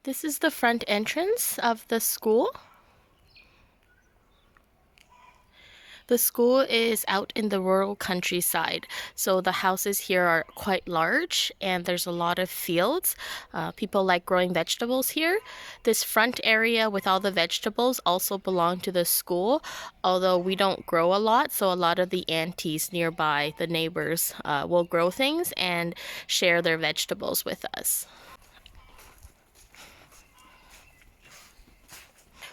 This is the front entrance of the school. The school is out in the rural countryside, so the houses here are quite large and there's a lot of fields. People like growing vegetables here. This front area with all the vegetables also belong to the school, although we don't grow a lot, so a lot of the aunties nearby, the neighbors, will grow things and share their vegetables with us.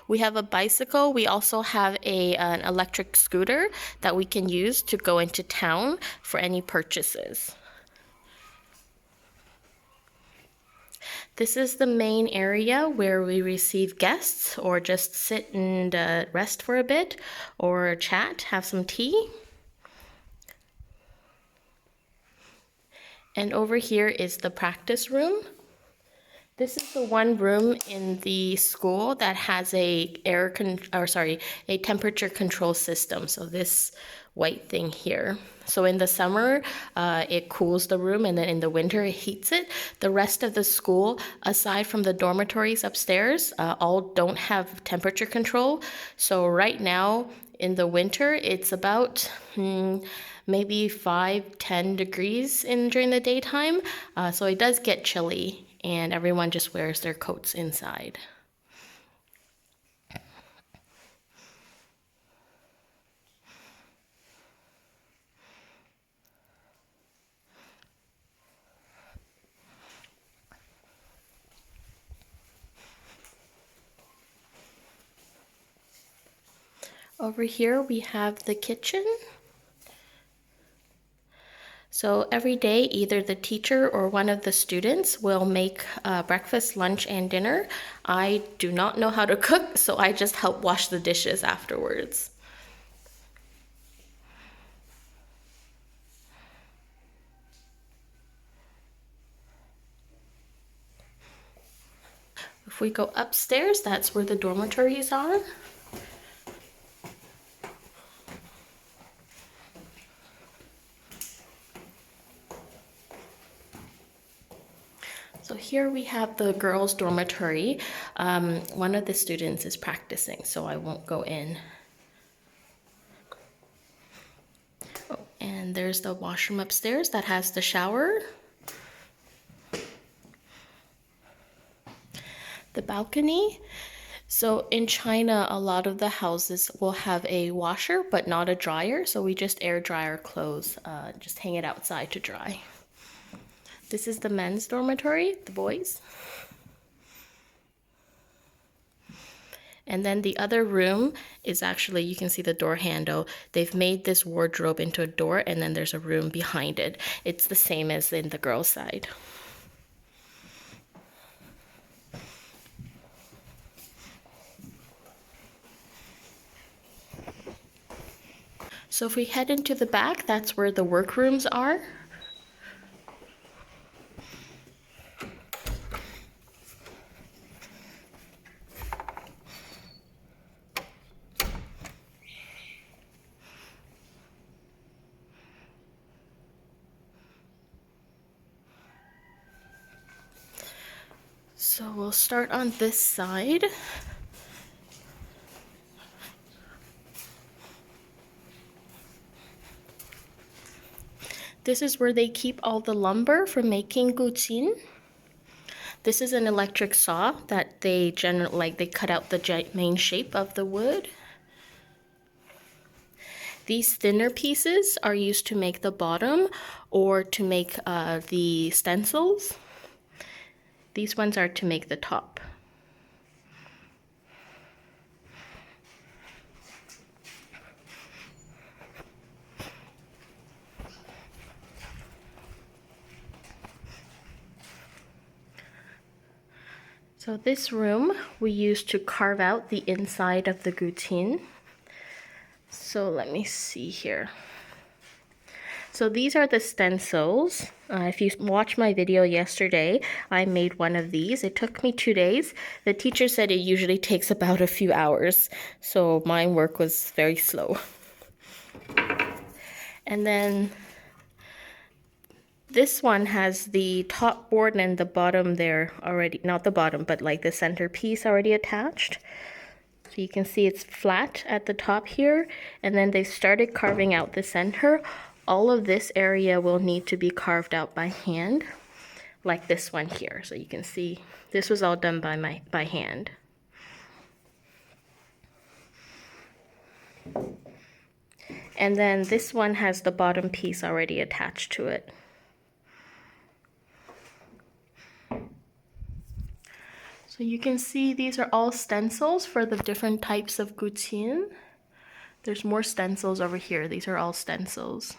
We have a bicycle. We also have an electric scooter that we can use to go into town for any purchases. This is the main area where we receive guests or just sit and rest for a bit or chat, have some tea. And over here is the practice room. This is the one room in the school that has a temperature control system. So this white thing here. So in the summer, it cools the room, and then in the winter, it heats it. The rest of the school, aside from the dormitories upstairs, all don't have temperature control. So right now, in the winter, it's about maybe 5-10 degrees during the daytime. So it does get chilly, and everyone just wears their coats inside. Over here we have the kitchen. So every day, either the teacher or one of the students will make breakfast, lunch, and dinner. I do not know how to cook, so I just help wash the dishes afterwards. If we go upstairs, that's where the dormitories are. So here we have the girls' dormitory. One of the students is practicing, so I won't go in. Oh, and there's the washroom upstairs that has the shower. The balcony. So in China, a lot of the houses will have a washer, but not a dryer. So we just air dry our clothes, just hang it outside to dry. This is the men's dormitory, the boys. And then the other room is actually, you can see the door handle. They've made this wardrobe into a door, and then there's a room behind it. It's the same as in the girls' side. So if we head into the back, that's where the workrooms are. So we'll start on this side. This is where they keep all the lumber for making guqin. This is an electric saw that they cut out the main shape of the wood. These thinner pieces are used to make the bottom or to make the stencils. These ones are to make the top. So this room we use to carve out the inside of the guqin. So let me see here. So these are the stencils. If you watched my video yesterday, I made one of these. It took me 2 days. The teacher said it usually takes about a few hours, so my work was very slow. And then This one has the top board and the bottom there already, not the bottom, but like the centerpiece already attached. So you can see it's flat at the top here, and then they started carving out the center. All of this area will need to be carved out by hand, like this one here. So you can see this was all done by hand. And then this one has the bottom piece already attached to it. So you can see these are all stencils for the different types of Guqin. There's more stencils over here. These are all stencils.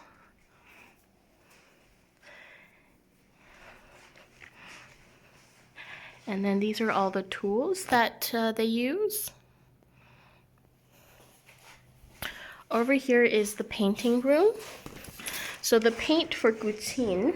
And then these are all the tools that they use. Over here is the painting room. So the paint for Guqin,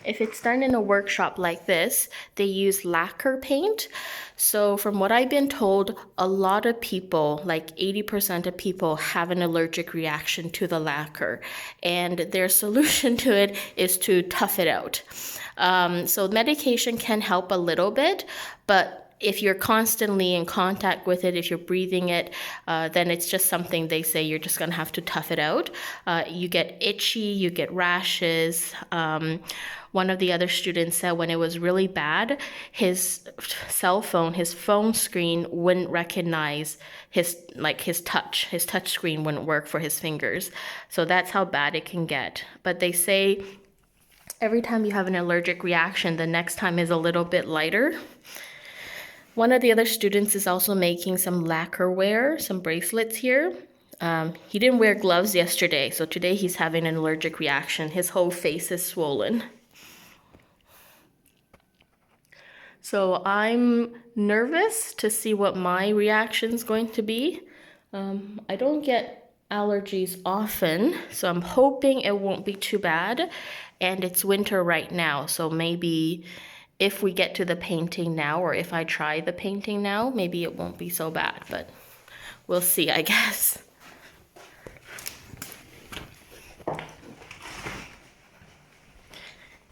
if it's done in a workshop like this, they use lacquer paint. So from what I've been told, a lot of people, like 80% of people, have an allergic reaction to the lacquer. And their solution to it is to tough it out. So medication can help a little bit, but if you're constantly in contact with it, if you're breathing it, then it's just something they say you're just gonna have to tough it out. You get itchy, you get rashes. One of the other students said when it was really bad, his cell phone, his phone screen wouldn't recognize his touch. His touch screen wouldn't work for his fingers. So that's how bad it can get. But they say every time you have an allergic reaction, the next time is a little bit lighter. One of the other students is also making some lacquerware, some bracelets here. He didn't wear gloves yesterday, so today he's having an allergic reaction. His whole face is swollen. So I'm nervous to see what my reaction is going to be. I don't get allergies often, so I'm hoping it won't be too bad. And it's winter right now, so maybe if we get to the painting now, or if I try the painting now, maybe it won't be so bad, but we'll see, I guess.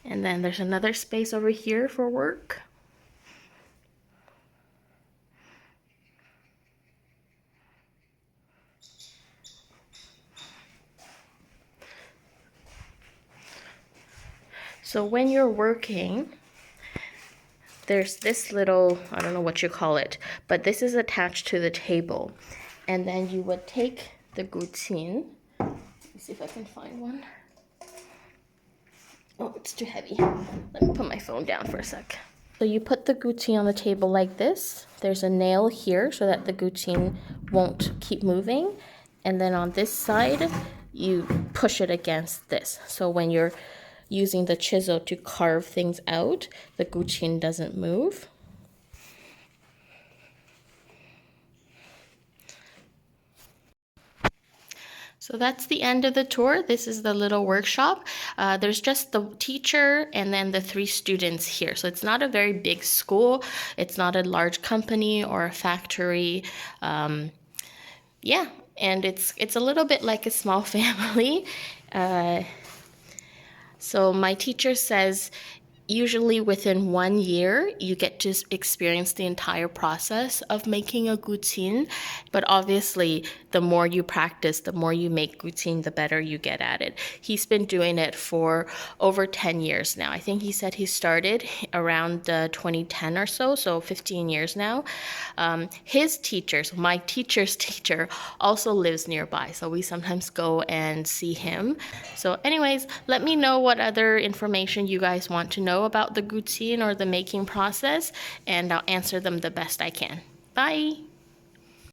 And then there's another space over here for work. So when you're working, there's this little, I don't know what you call it, but this is attached to the table. And then you would take the Guqin. Let me see if I can find one. Oh, it's too heavy. Let me put my phone down for a sec. So you put the Guqin on the table like this. There's a nail here so that the Guqin won't keep moving. And then on this side, you push it against this. So when you're using the chisel to carve things out, the Guqin doesn't move. So that's the end of the tour. This is the little workshop. There's just the teacher and then the 3 students here. So it's not a very big school. It's not a large company or a factory. Yeah, and it's a little bit like a small family. So my teacher says usually within 1 year, you get to experience the entire process of making a Guqin. But obviously, the more you practice, the more you make Guqin, the better you get at it. He's been doing it for over 10 years now. I think he said he started around 2010 or so, so 15 years now. His teacher, so my teacher's teacher, also lives nearby, so we sometimes go and see him. So anyways, let me know what other information you guys want to know about the Guqin or the making process, and I'll answer them the best I can. Bye!